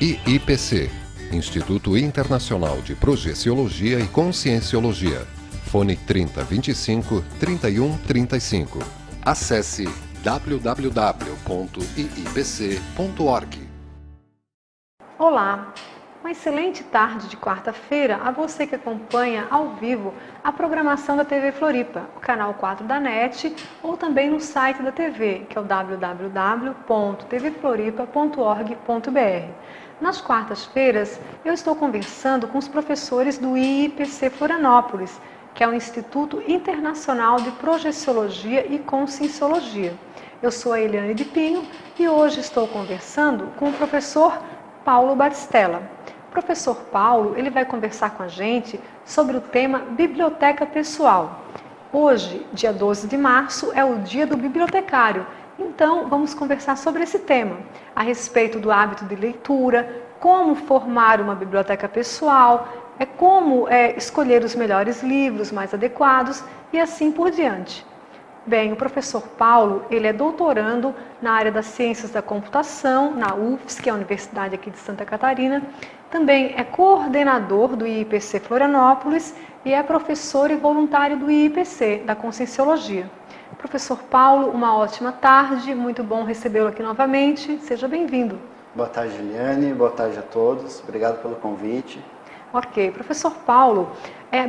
IIPC, Instituto Internacional de Projeciologia e Conscienciologia. Fone 3025 3135. Acesse www.iipc.org. Olá, uma excelente tarde de quarta-feira a você que acompanha ao vivo a programação da TV Floripa, o canal 4 da NET, ou também no site da TV, que é o www.tvfloripa.org.br. Nas quartas-feiras, eu estou conversando com os professores do IIPC Florianópolis, que é o Instituto Internacional de Projeciologia e Conscienciologia. Eu sou a Eliane de Pinho e hoje estou conversando com o professor Paulo Batistella. O professor Paulo, ele vai conversar com a gente sobre o tema biblioteca pessoal. Hoje, dia 12 de março, é o dia do bibliotecário. Então, vamos conversar sobre esse tema, a respeito do hábito de leitura, como formar uma biblioteca pessoal, como escolher os melhores livros mais adequados e assim por diante. Bem, o professor Paulo, ele é doutorando na área das ciências da computação, na UFSC, que é a Universidade aqui de Santa Catarina. Também é coordenador do IIPC Florianópolis e é professor e voluntário do IIPC, da Conscienciologia. Professor Paulo, uma ótima tarde, muito bom recebê-lo aqui novamente. Seja bem-vindo. Boa tarde, Eliane. Boa tarde a todos. Obrigado pelo convite. Ok. Professor Paulo,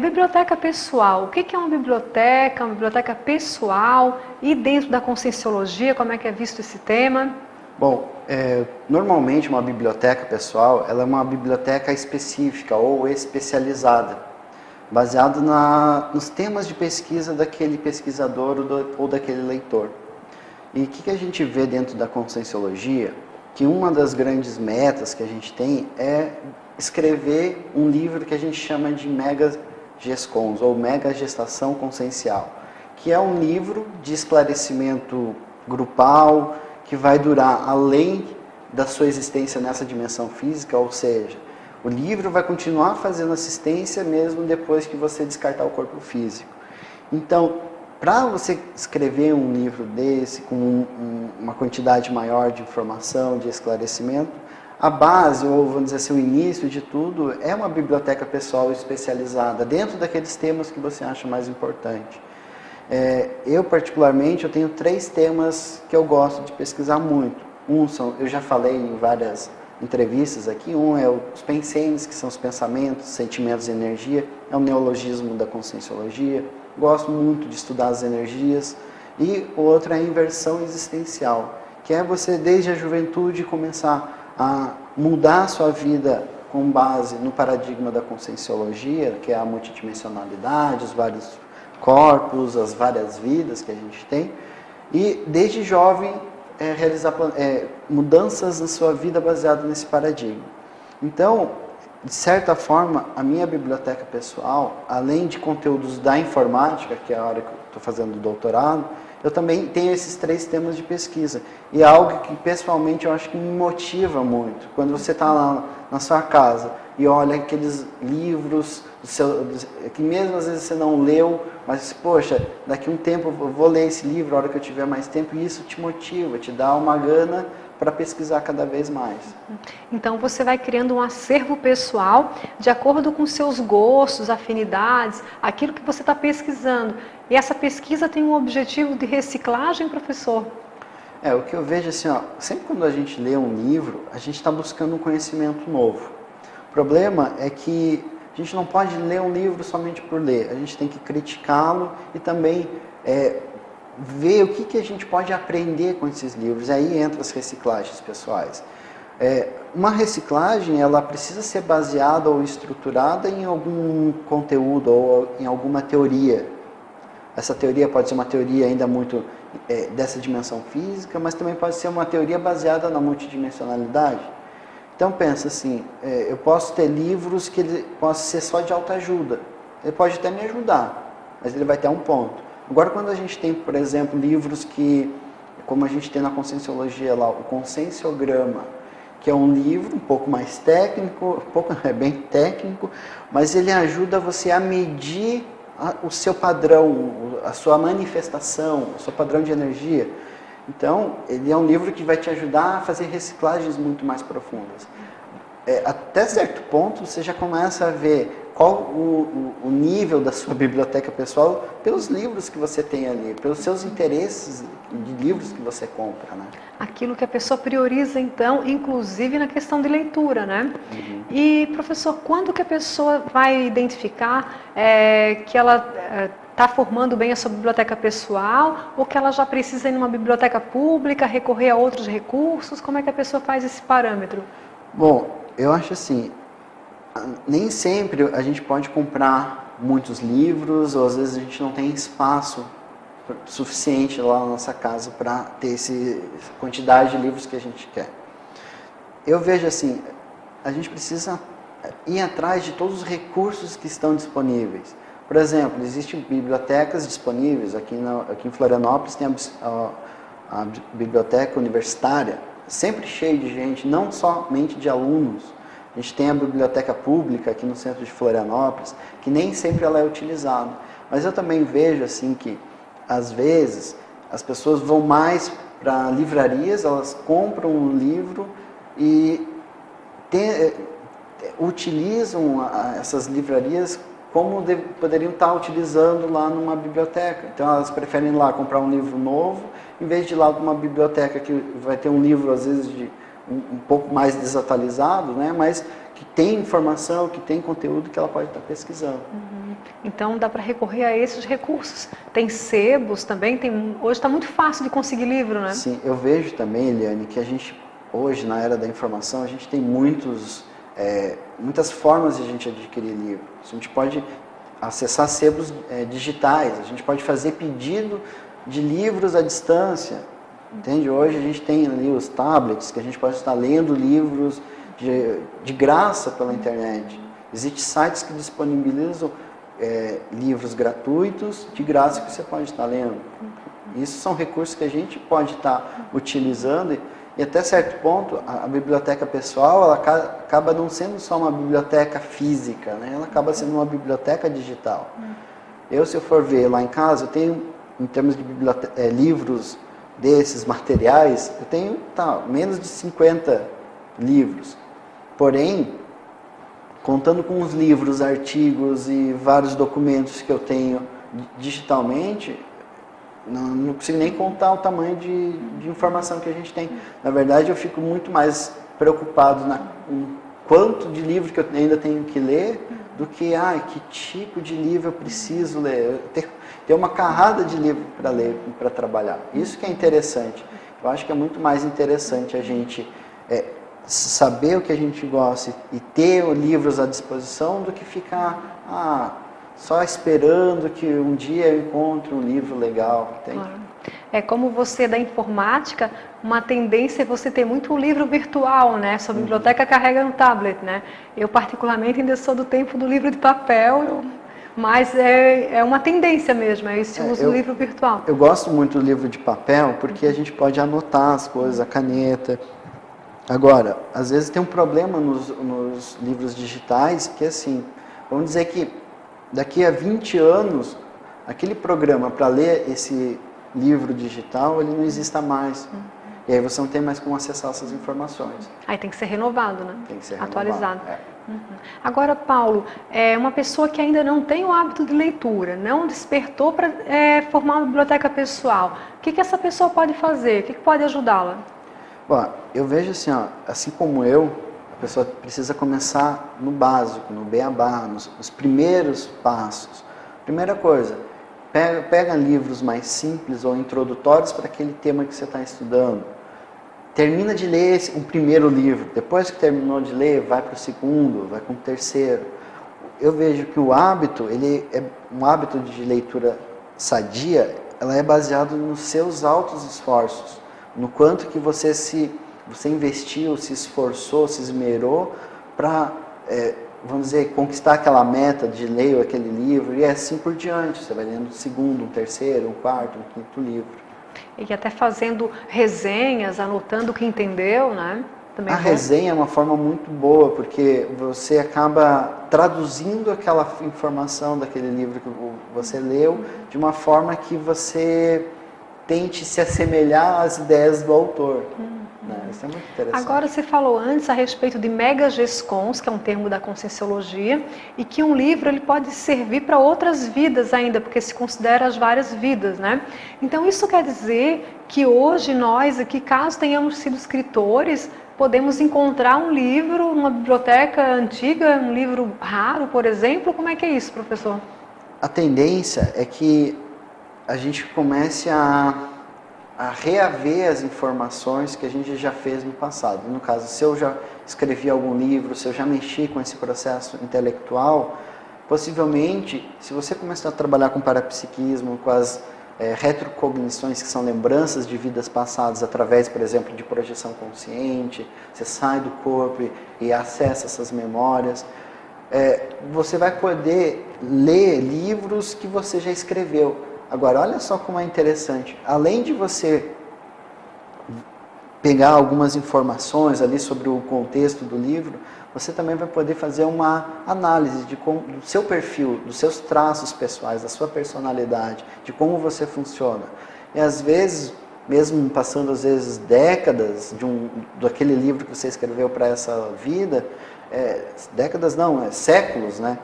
biblioteca pessoal. O que é uma biblioteca pessoal? E dentro da Conscienciologia, como é que é visto esse tema? Bom, normalmente uma biblioteca pessoal ela é uma biblioteca específica ou especializada, baseado nos temas de pesquisa daquele pesquisador ou daquele leitor. E o que a gente vê dentro da Conscienciologia? Que uma das grandes metas que a gente tem é escrever um livro que a gente chama de Mega Gescons, ou Mega Gestação Consciencial, que é um livro de esclarecimento grupal que vai durar além da sua existência nessa dimensão física, ou seja, o livro vai continuar fazendo assistência mesmo depois que você descartar o corpo físico. Então, para você escrever um livro desse, com uma quantidade maior de informação, de esclarecimento, a base, ou vamos dizer assim, o início de tudo, é uma biblioteca pessoal especializada dentro daqueles temas que você acha mais importante. Eu, particularmente, eu tenho 3 temas que eu gosto de pesquisar muito. Eu já falei em várias entrevistas aqui, é os pensenes, que são os pensamentos, sentimentos e energia, é um neologismo da Conscienciologia. Gosto muito de estudar as energias. E o outro é a inversão existencial, que é você, desde a juventude, começar a mudar a sua vida com base no paradigma da Conscienciologia, que é a multidimensionalidade, os vários corpos, as várias vidas que a gente tem, e desde jovem realizar mudanças na sua vida baseada nesse paradigma. Então, de certa forma, a minha biblioteca pessoal, além de conteúdos da informática, que é a área que eu estou fazendo o doutorado, eu também tenho esses 3 temas de pesquisa. E é algo que, pessoalmente, eu acho que me motiva muito. Quando você está lá na sua casa e olha aqueles livros, que mesmo às vezes você não leu, mas, poxa, daqui a um tempo eu vou ler esse livro, a hora que eu tiver mais tempo, e isso te motiva, te dá uma gana para pesquisar cada vez mais. Então você vai criando um acervo pessoal de acordo com seus gostos, afinidades, aquilo que você está pesquisando. E essa pesquisa tem um objetivo de reciclagem, professor? O que eu vejo assim, sempre quando a gente lê um livro, a gente está buscando um conhecimento novo. O problema é que a gente não pode ler um livro somente por ler, a gente tem que criticá-lo e também ver o que a gente pode aprender com esses livros. Aí entra as reciclagens pessoais. Uma reciclagem, ela precisa ser baseada ou estruturada em algum conteúdo ou em alguma teoria. Essa teoria pode ser uma teoria ainda muito dessa dimensão física, mas também pode ser uma teoria baseada na multidimensionalidade. Então pensa assim, eu posso ter livros que ele possa ser só de autoajuda. Ele pode até me ajudar, mas ele vai ter um ponto. Agora, quando a gente tem, por exemplo, livros que, como a gente tem na Conscienciologia lá, o Conscienciograma, que é um livro um pouco mais técnico, bem técnico, mas ele ajuda você a medir o seu padrão, a sua manifestação, o seu padrão de energia. Então, ele é um livro que vai te ajudar a fazer reciclagens muito mais profundas. Até certo ponto, você já começa a ver qual o nível da sua biblioteca pessoal pelos livros que você tem ali, pelos seus interesses de livros que você compra, né? Aquilo que a pessoa prioriza, então, inclusive na questão de leitura, né? Uhum. E, professor, quando que a pessoa vai identificar que ela está formando bem a sua biblioteca pessoal ou que ela já precisa ir numa biblioteca pública, recorrer a outros recursos? Como é que a pessoa faz esse parâmetro? Bom, eu acho assim, nem sempre a gente pode comprar muitos livros, ou às vezes a gente não tem espaço suficiente lá na nossa casa para ter essa quantidade de livros que a gente quer. Eu vejo assim, a gente precisa ir atrás de todos os recursos que estão disponíveis. Por exemplo, existem bibliotecas disponíveis, aqui em Florianópolis tem a biblioteca universitária, sempre cheio de gente, não somente de alunos. A gente tem a biblioteca pública aqui no centro de Florianópolis, que nem sempre ela é utilizada. Mas eu também vejo assim que, às vezes, as pessoas vão mais para livrarias, elas compram um livro e utilizam essas livrarias como poderiam estar utilizando lá numa biblioteca. Então elas preferem ir lá comprar um livro novo, em vez de ir lá numa biblioteca que vai ter um livro, às vezes, um pouco mais desatualizado, né? Mas que tem informação, que tem conteúdo que ela pode estar pesquisando. Uhum. Então dá para recorrer a esses recursos. Tem sebos também, hoje está muito fácil de conseguir livro, né? Sim, eu vejo também, Eliane, que a gente, hoje, na era da informação, a gente tem muitas formas de a gente adquirir livro. A gente pode acessar sebos digitais, a gente pode fazer pedido de livros à distância. Entende? Hoje a gente tem ali os tablets, que a gente pode estar lendo livros de graça pela internet. Existem sites que disponibilizam livros gratuitos, de graça, que você pode estar lendo. Isso são recursos que a gente pode estar utilizando e até certo ponto a biblioteca pessoal ela acaba não sendo só uma biblioteca física, né? Ela acaba sendo uma biblioteca digital. Se eu for ver lá em casa, eu tenho, em termos de livros desses materiais, eu tenho menos de 50 livros. Porém, contando com os livros, artigos e vários documentos que eu tenho digitalmente, não consigo nem contar o tamanho de informação que a gente tem. Na verdade, eu fico muito mais preocupado com quanto de livro que eu ainda tenho que ler do que que tipo de livro eu preciso ler. Eu tenho uma carrada de livro para ler, para trabalhar. Isso que é interessante. Eu acho que é muito mais interessante a gente saber o que a gente gosta e ter livros à disposição do que ficar só esperando que um dia eu encontre um livro legal. Entende? Claro. Como você da informática, uma tendência é você ter muito livro virtual, né? Sua biblioteca carrega no tablet, né? Eu particularmente ainda sou do tempo do livro de papel, mas é uma tendência mesmo, esse uso do livro virtual. Eu gosto muito do livro de papel porque a gente pode anotar as coisas, a caneta. Agora, às vezes tem um problema nos livros digitais, que assim, vamos dizer que daqui a 20 anos, aquele programa para ler esse livro digital, ele não exista mais. E aí você não tem mais como acessar essas informações. Aí tem que ser renovado, né? Tem que ser atualizado. Uhum. Agora, Paulo, uma pessoa que ainda não tem o hábito de leitura, não despertou para formar uma biblioteca pessoal, o que essa pessoa pode fazer? O que pode ajudá-la? Bom, eu vejo assim como a pessoa precisa começar no básico, no beabá, nos primeiros passos. Primeira coisa, pega livros mais simples ou introdutórios para aquele tema que você está estudando. Termina de ler um primeiro livro. Depois que terminou de ler, vai para o segundo, vai para o terceiro. Eu vejo que o hábito, ele é um hábito de leitura sadia, ela é baseado nos seus altos esforços, no quanto que você investiu, se esforçou, se esmerou para, vamos dizer, conquistar aquela meta de ler aquele livro, e assim por diante. Você vai lendo um segundo, um terceiro, um quarto, um quinto livro. E até fazendo resenhas, anotando o que entendeu, né? Também a resenha é uma forma muito boa, porque você acaba traduzindo aquela informação daquele livro que você leu de uma forma que você tente se assemelhar às ideias do autor. Né? Isso é muito interessante. Agora, você falou antes a respeito de megagescons, que é um termo da Conscienciologia, e que um livro ele pode servir para outras vidas ainda, porque se considera as várias vidas, né? Então, isso quer dizer que hoje nós aqui, caso tenhamos sido escritores, podemos encontrar um livro numa biblioteca antiga, um livro raro, por exemplo? Como é que é isso, professor? A tendência é que a gente comece a reaver as informações que a gente já fez no passado. No caso, se eu já escrevi algum livro, se eu já mexi com esse processo intelectual, possivelmente, se você começar a trabalhar com parapsiquismo, com as retrocognições, que são lembranças de vidas passadas, através, por exemplo, de projeção consciente, você sai do corpo e acessa essas memórias, você vai poder ler livros que você já escreveu. Agora, olha só como é interessante. Além de você pegar algumas informações ali sobre o contexto do livro, você também vai poder fazer uma análise do seu perfil, dos seus traços pessoais, da sua personalidade, de como você funciona. E às vezes, mesmo passando às vezes décadas daquele livro que você escreveu para essa vida, décadas não, séculos, né?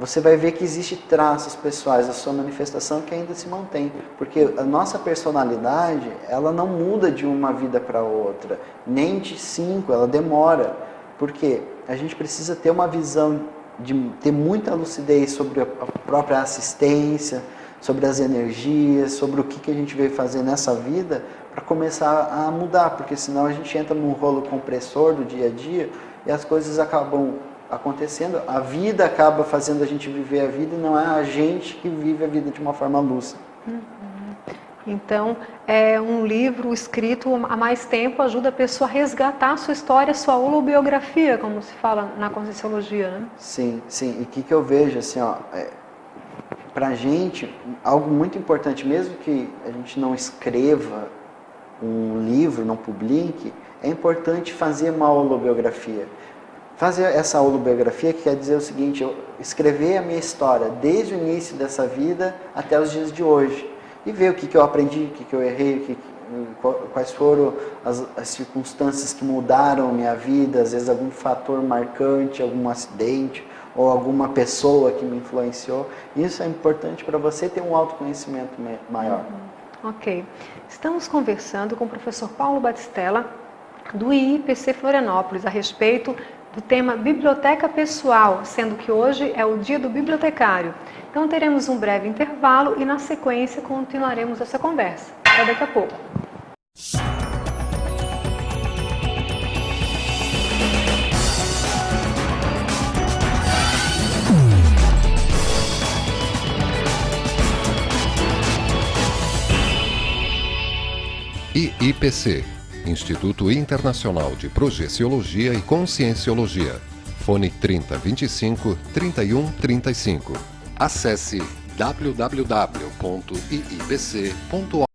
Você vai ver que existem traços pessoais da sua manifestação que ainda se mantém. Porque a nossa personalidade, ela não muda de uma vida para outra, nem de 5, ela demora. Porque a gente precisa ter uma visão, de ter muita lucidez sobre a própria assistência, sobre as energias, sobre o que a gente veio fazer nessa vida, para começar a mudar. Porque senão a gente entra num rolo compressor do dia a dia e as coisas acabam acontecendo, a vida acaba fazendo a gente viver a vida e não é a gente que vive a vida de uma forma lúcida. Então, um livro escrito há mais tempo ajuda a pessoa a resgatar a sua história, a sua holobiografia, como se fala na Conscienciologia, né? Sim, sim. E o que eu vejo, assim, pra gente, algo muito importante, mesmo que a gente não escreva um livro, não publique, é importante fazer uma holobiografia. Fazer essa holobiografia que quer dizer o seguinte, eu escrever a minha história desde o início dessa vida até os dias de hoje e ver o que eu aprendi, o que eu errei, quais foram as circunstâncias que mudaram a minha vida, às vezes algum fator marcante, algum acidente ou alguma pessoa que me influenciou. Isso é importante para você ter um autoconhecimento maior. Ok. Estamos conversando com o professor Paulo Batistella, do IIPC Florianópolis, a respeito do tema Biblioteca Pessoal, sendo que hoje é o dia do bibliotecário. Então teremos um breve intervalo e na sequência continuaremos essa conversa. Até daqui a pouco. IIPC, Instituto Internacional de Projeciologia e Conscienciologia. Fone 3025-3135. Acesse www.iipc.org.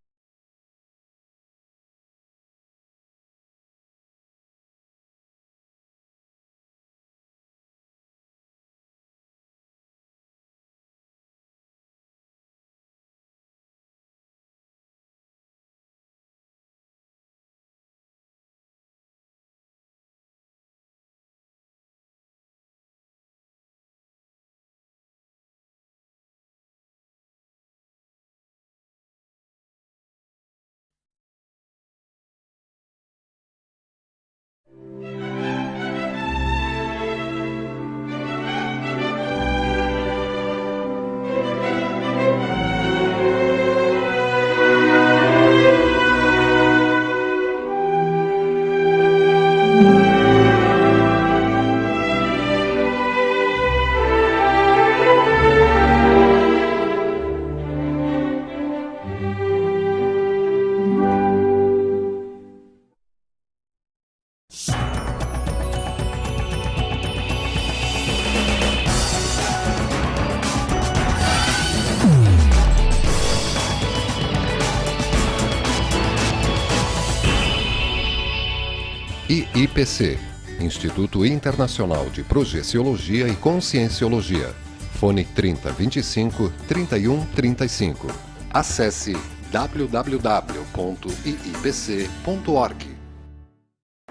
IIPC, Instituto Internacional de Projeciologia e Conscienciologia. Fone 3025-3135. Acesse www.iipc.org.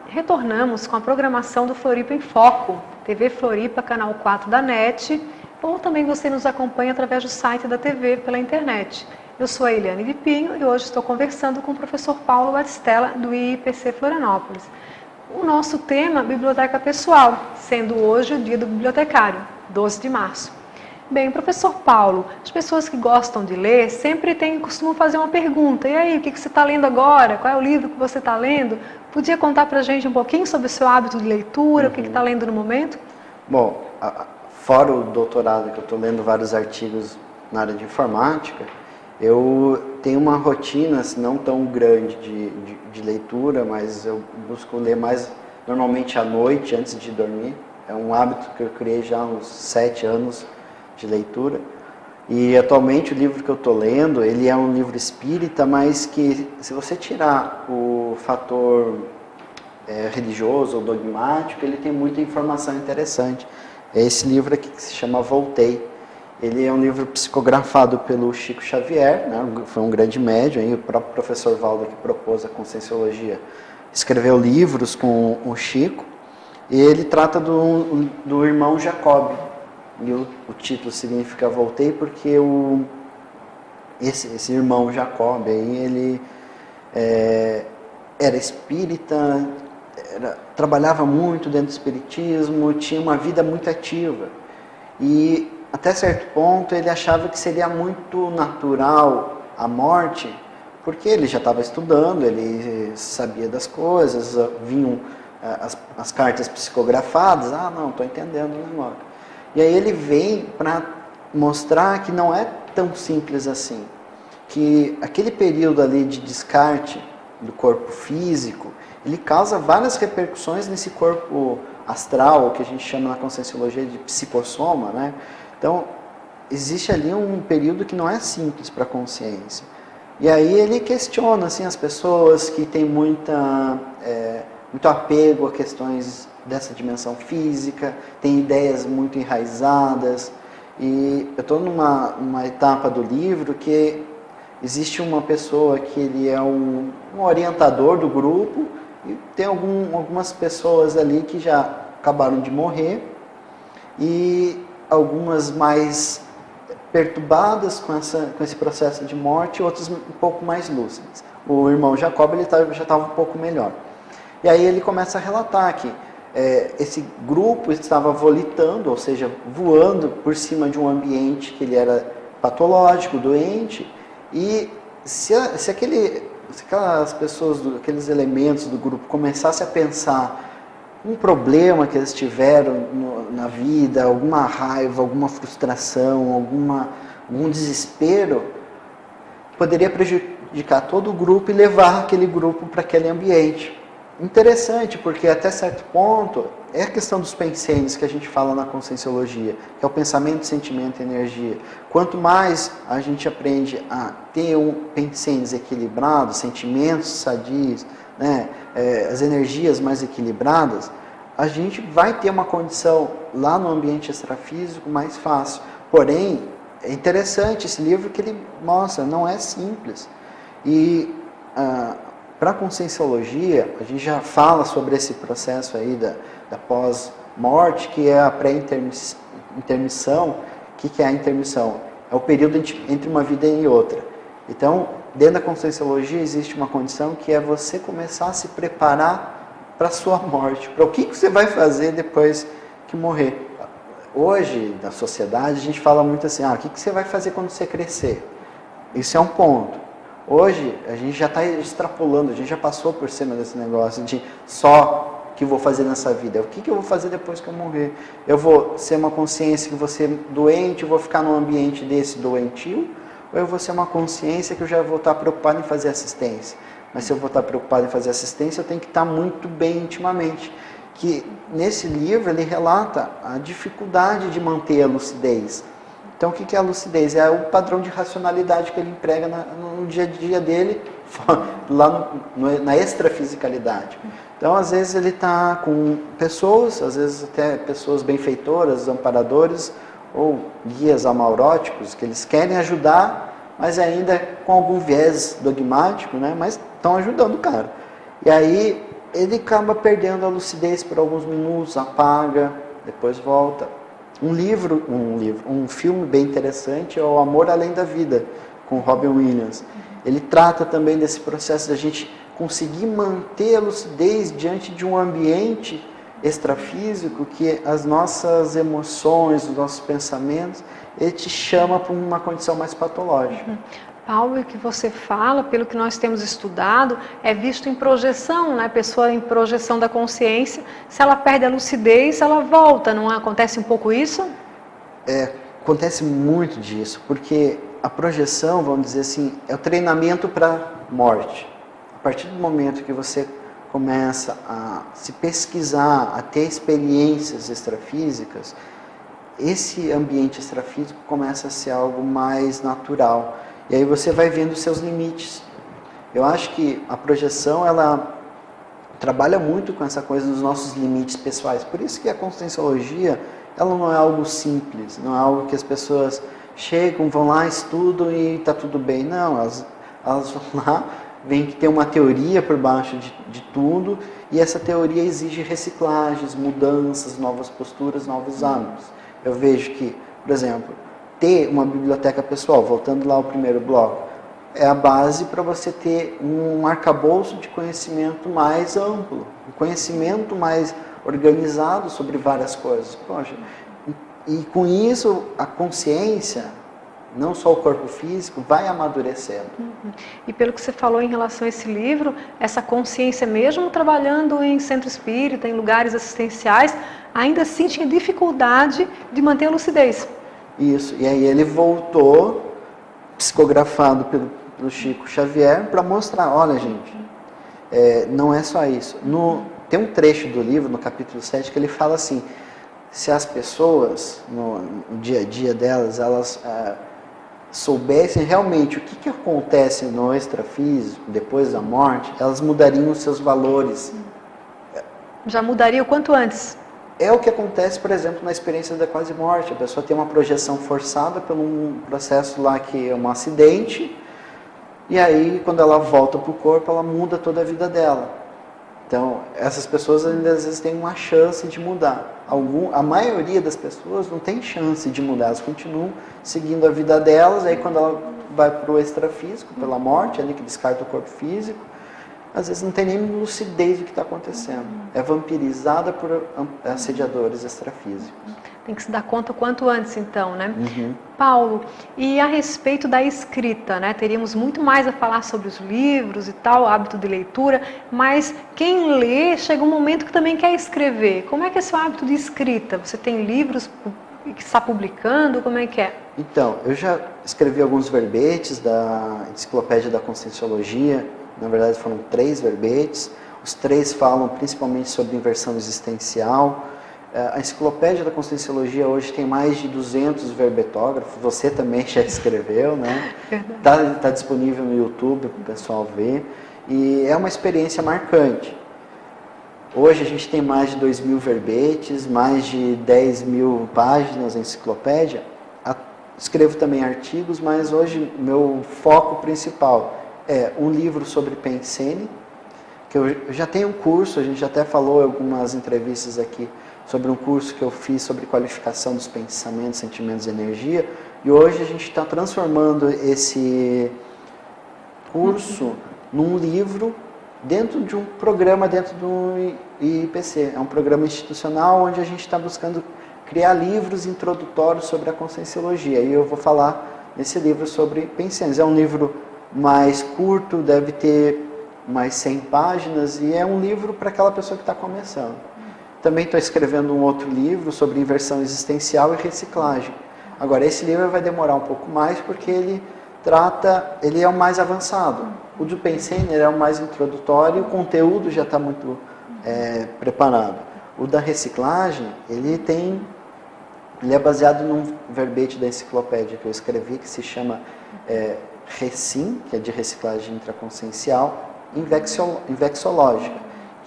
Retornamos com a programação do Floripa em Foco, TV Floripa, canal 4 da NET, ou também você nos acompanha através do site da TV pela internet. Eu sou a Eliane Vipinho e hoje estou conversando com o professor Paulo Batistella, do IIPC Florianópolis. O nosso tema, Biblioteca Pessoal, sendo hoje o Dia do Bibliotecário, 12 de março. Bem, professor Paulo, as pessoas que gostam de ler sempre costumam fazer uma pergunta. E aí, o que você está lendo agora? Qual é o livro que você está lendo? Podia contar para a gente um pouquinho sobre o seu hábito de leitura, o que está lendo no momento? Bom, fora o doutorado, que eu estou lendo vários artigos na área de informática, eu tenho uma rotina, assim, não tão grande de leitura, mas eu busco ler mais normalmente à noite, antes de dormir. É um hábito que eu criei já há uns 7 anos de leitura. E atualmente o livro que eu estou lendo, ele é um livro espírita, mas que se você tirar o fator religioso ou dogmático, ele tem muita informação interessante. É esse livro aqui que se chama Voltei. Ele é um livro psicografado pelo Chico Xavier, né? Foi um grande médium, aí o próprio professor Valdo, que propôs a Conscienciologia, escreveu livros com o Chico, e ele trata do irmão Jacob. E o título significa Voltei porque esse irmão Jacob, aí, ele era espírita, trabalhava muito dentro do espiritismo, tinha uma vida muito ativa. E até certo ponto ele achava que seria muito natural a morte, porque ele já estava estudando, ele sabia das coisas, vinham as cartas psicografadas, não, estou entendendo o negócio. E aí ele vem para mostrar que não é tão simples assim, que aquele período ali de descarte do corpo físico, ele causa várias repercussões nesse corpo astral, que a gente chama na Conscienciologia de psicossoma, né? Então, existe ali um período que não é simples para a consciência. E aí ele questiona assim, as pessoas que têm muito apego a questões dessa dimensão física, tem ideias muito enraizadas. E eu estou numa etapa do livro que existe uma pessoa que ele é um orientador do grupo, e tem algumas pessoas ali que já acabaram de morrer, e algumas mais perturbadas com esse processo de morte, outras um pouco mais lúcidas. O irmão Jacob ele já estava um pouco melhor. E aí ele começa a relatar que esse grupo estava volitando, ou seja, voando por cima de um ambiente que ele era patológico, doente, e se aquelas pessoas, aqueles elementos do grupo começassem a pensar um problema que eles tiveram na vida, alguma raiva, alguma frustração, algum desespero, poderia prejudicar todo o grupo e levar aquele grupo para aquele ambiente. Interessante, porque até certo ponto é a questão dos pensênios que a gente fala na Conscienciologia, que é o pensamento, sentimento e energia. Quanto mais a gente aprende a ter pensênios equilibrados, sentimentos sadios, né, as energias mais equilibradas, a gente vai ter uma condição lá no ambiente extrafísico mais fácil. Porém, é interessante esse livro que ele mostra, não é simples. E para a Conscienciologia, a gente já fala sobre esse processo aí da pós-morte, que é a pré-intermissão. O que é a intermissão? É o período entre uma vida e outra. Então, dentro da Conscienciologia existe uma condição que é você começar a se preparar para a sua morte, para o que você vai fazer depois que morrer. Hoje, na sociedade, a gente fala muito assim, o que você vai fazer quando você crescer? Isso é um ponto. Hoje, a gente já está extrapolando, a gente já passou por cima desse negócio de só o que eu vou fazer nessa vida. O que eu vou fazer depois que eu morrer? Eu vou ser uma consciência que vou ser doente, eu vou ficar num ambiente desse doentio, ou eu vou ser uma consciência que eu já vou estar preocupado em fazer assistência? Mas se eu vou estar preocupado em fazer assistência, eu tenho que estar muito bem intimamente. Que nesse livro ele relata a dificuldade de manter a lucidez. Então o que é a lucidez? É o padrão de racionalidade que ele emprega no dia a dia dele, lá na extrafisicalidade. Então às vezes ele está com pessoas, às vezes até pessoas benfeitoras, amparadores, ou guias amauróticos, que eles querem ajudar, mas ainda com algum viés dogmático, né? Mas estão ajudando o cara. E aí ele acaba perdendo a lucidez por alguns minutos, apaga, depois volta. Um filme bem interessante é O Amor Além da Vida, com Robin Williams. Ele trata também desse processo da gente conseguir manter a lucidez diante de um ambiente extrafísico que as nossas emoções, os nossos pensamentos, ele te chama para uma condição mais patológica. Paulo, o que você fala, pelo que nós temos estudado, é visto em projeção, né? A pessoa em projeção da consciência, se ela perde a lucidez, ela volta, não acontece um pouco isso? Acontece muito disso, porque a projeção, vamos dizer assim, é o treinamento para a morte. A partir do momento que você começa a se pesquisar, a ter experiências extrafísicas, esse ambiente extrafísico começa a ser algo mais natural. E aí você vai vendo os seus limites. Eu acho que a projeção, ela trabalha muito com essa coisa dos nossos limites pessoais. Por isso que a conscienciologia, ela não é algo simples, não é algo que as pessoas chegam, vão lá, estudam e está tudo bem. Não, elas vão lá, veem que tem uma teoria por baixo de tudo, e essa teoria exige reciclagens, mudanças, novas posturas, novos hábitos. Eu vejo que, por exemplo, ter uma biblioteca pessoal, voltando lá ao primeiro bloco, é a base para você ter um arcabouço de conhecimento mais amplo, um conhecimento mais organizado sobre várias coisas. Poxa, e com isso a consciência, não só o corpo físico, vai amadurecendo. E pelo que você falou em relação a esse livro, essa consciência, mesmo trabalhando em centro espírita, em lugares assistenciais, ainda assim tinha dificuldade de manter a lucidez. Isso, e aí ele voltou, psicografado pelo Chico Xavier, para mostrar, olha gente, não é só isso. Tem um trecho do livro, no capítulo 7, que ele fala assim, se as pessoas, no dia a dia delas, elas soubessem realmente o que acontece no extrafísico, depois da morte, elas mudariam os seus valores. Já mudaria o quanto antes? É o que acontece, por exemplo, na experiência da quase morte. A pessoa tem uma projeção forçada por um processo lá que é um acidente, e aí, quando ela volta para o corpo, ela muda toda a vida dela. Então, essas pessoas ainda às vezes têm uma chance de mudar. A maioria das pessoas não tem chance de mudar, elas continuam seguindo a vida delas, aí quando ela vai para o extrafísico, pela morte, ali que descarta o corpo físico, às vezes não tem nem lucidez do que está acontecendo. É vampirizada por assediadores extrafísicos. Tem que se dar conta o quanto antes, então, né? Paulo, e a respeito da escrita, né? Teríamos muito mais a falar sobre os livros e tal, hábito de leitura, mas quem lê, chega um momento que também quer escrever. Como é que é seu hábito de escrita? Você tem livros que está publicando? Como é que é? Então, eu já escrevi alguns verbetes da Enciclopédia da Conscienciologia. Na verdade, foram 3 verbetes. Os 3 falam principalmente sobre inversão existencial. A Enciclopédia da Conscienciologia hoje tem mais de 200 verbetógrafos. Você também já escreveu, né? Está disponível no YouTube para o pessoal ver. E é uma experiência marcante. Hoje a gente tem mais de 2.000 verbetes, mais de 10.000 páginas da enciclopédia. Escrevo também artigos, mas hoje meu foco principal é um livro sobre Pensene, que eu já tenho um curso, a gente já até falou em algumas entrevistas aqui, sobre um curso que eu fiz sobre qualificação dos pensamentos, sentimentos e energia, e hoje a gente está transformando esse curso num livro dentro de um programa dentro do IPC. É um programa institucional onde a gente está buscando criar livros introdutórios sobre a conscienciologia, e eu vou falar nesse livro sobre Pensenes. É um livro mais curto, deve ter mais 100 páginas, e é um livro para aquela pessoa que está começando. Também estou escrevendo um outro livro sobre inversão existencial e reciclagem. Agora, esse livro vai demorar um pouco mais, porque ele é o mais avançado. O do Pensene é o mais introdutório, o conteúdo já está muito preparado. O da reciclagem, ele é baseado num verbete da enciclopédia que eu escrevi, que se chama Recim, que é de reciclagem intraconsciencial, invexológica,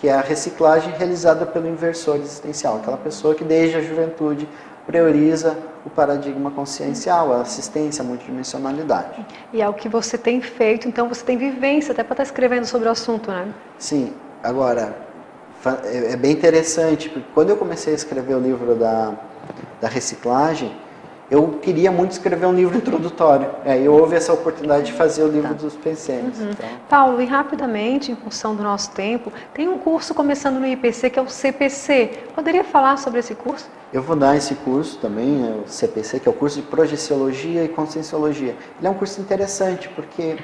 que é a reciclagem realizada pelo inversor existencial, aquela pessoa que desde a juventude prioriza o paradigma consciencial, a assistência, a multidimensionalidade. E é o que você tem feito, então você tem vivência até para estar escrevendo sobre o assunto, né? Sim, agora, é bem interessante, porque quando eu comecei a escrever o livro da reciclagem, eu queria muito escrever um livro introdutório. Aí houve essa oportunidade de fazer o livro dos pensamentos. Então. Paulo, e rapidamente, em função do nosso tempo, tem um curso começando no IPC, que é o CPC. Poderia falar sobre esse curso? Eu vou dar esse curso também, o CPC, que é o curso de Projeciologia e Conscienciologia. Ele é um curso interessante, porque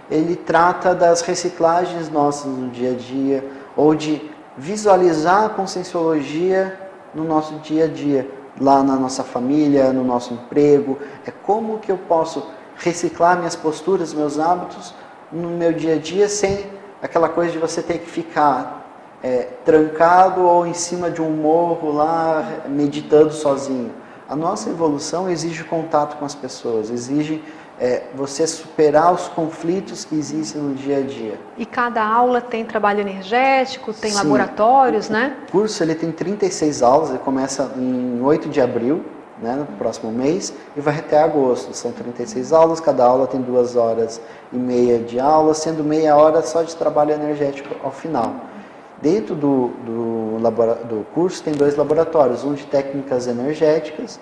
ele trata das reciclagens nossas no dia a dia, ou de visualizar a Conscienciologia no nosso dia a dia, lá na nossa família, no nosso emprego. É como que eu posso reciclar minhas posturas, meus hábitos no meu dia a dia, sem aquela coisa de você ter que ficar trancado ou em cima de um morro lá, meditando sozinho. A nossa evolução exige contato com as pessoas, exige você superar os conflitos que existem no dia a dia. E cada aula tem trabalho energético, tem Sim. Laboratórios, né? O curso ele tem 36 aulas, ele começa em 8 de abril, né, no próximo mês, e vai até agosto. São 36 aulas, cada aula tem 2h30 de aula, sendo meia hora só de trabalho energético ao final. Dentro do curso tem 2 laboratórios, um de técnicas energéticas,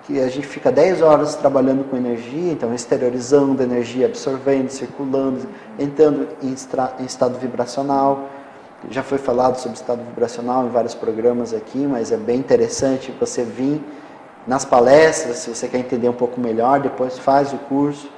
que a gente fica 10 horas trabalhando com energia, então exteriorizando energia, absorvendo, circulando, entrando em estado vibracional. Já foi falado sobre estado vibracional em vários programas aqui, mas é bem interessante você vir nas palestras, se você quer entender um pouco melhor, depois faz o curso.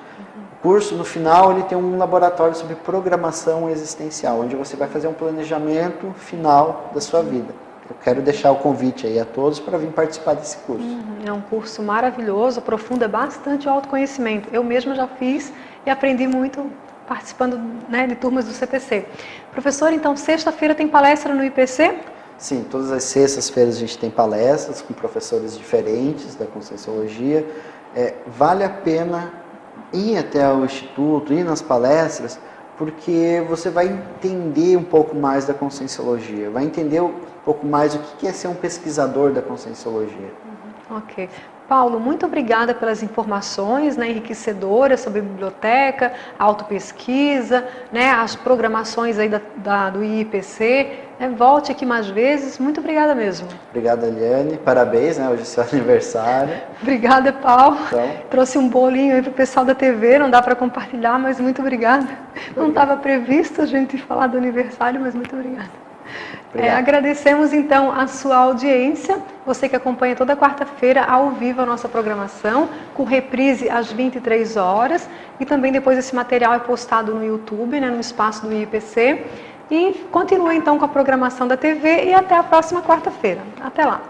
O curso, no final, ele tem um laboratório sobre programação existencial, onde você vai fazer um planejamento final da sua vida. Eu quero deixar o convite aí a todos para vir participar desse curso. É um curso maravilhoso, aprofunda bastante o autoconhecimento. Eu mesma já fiz e aprendi muito participando, né, de turmas do CPC. Professor, então, sexta-feira tem palestra no IPC? Sim, todas as sextas-feiras a gente tem palestras com professores diferentes da Conscienciologia. Vale a pena ir até o Instituto, ir nas palestras, porque você vai entender um pouco mais da Conscienciologia, vai entender um pouco mais o que é ser um pesquisador da Conscienciologia. Ok. Paulo, muito obrigada pelas informações, né, enriquecedoras sobre biblioteca, autopesquisa, né, as programações aí do IPC. Volte aqui mais vezes. Muito obrigada mesmo. Obrigado, Eliane. Parabéns, né? Hoje é seu aniversário. Obrigada, Paulo. Então, trouxe um bolinho aí para o pessoal da TV, não dá para compartilhar, mas muito obrigada. Não estava previsto a gente falar do aniversário, mas muito obrigada. Agradecemos então a sua audiência, você que acompanha toda quarta-feira ao vivo a nossa programação, com reprise às 23 horas, e também depois esse material é postado no YouTube, né, no espaço do IPC, e continue então com a programação da TV e até a próxima quarta-feira. Até lá!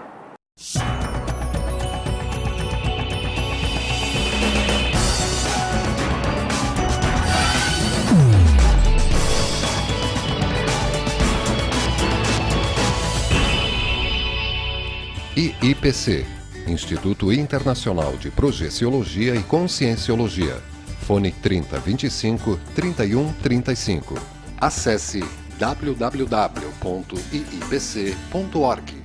IPC, Instituto Internacional de Projeciologia e Conscienciologia. Fone 3025 3135. Acesse www.iipc.org.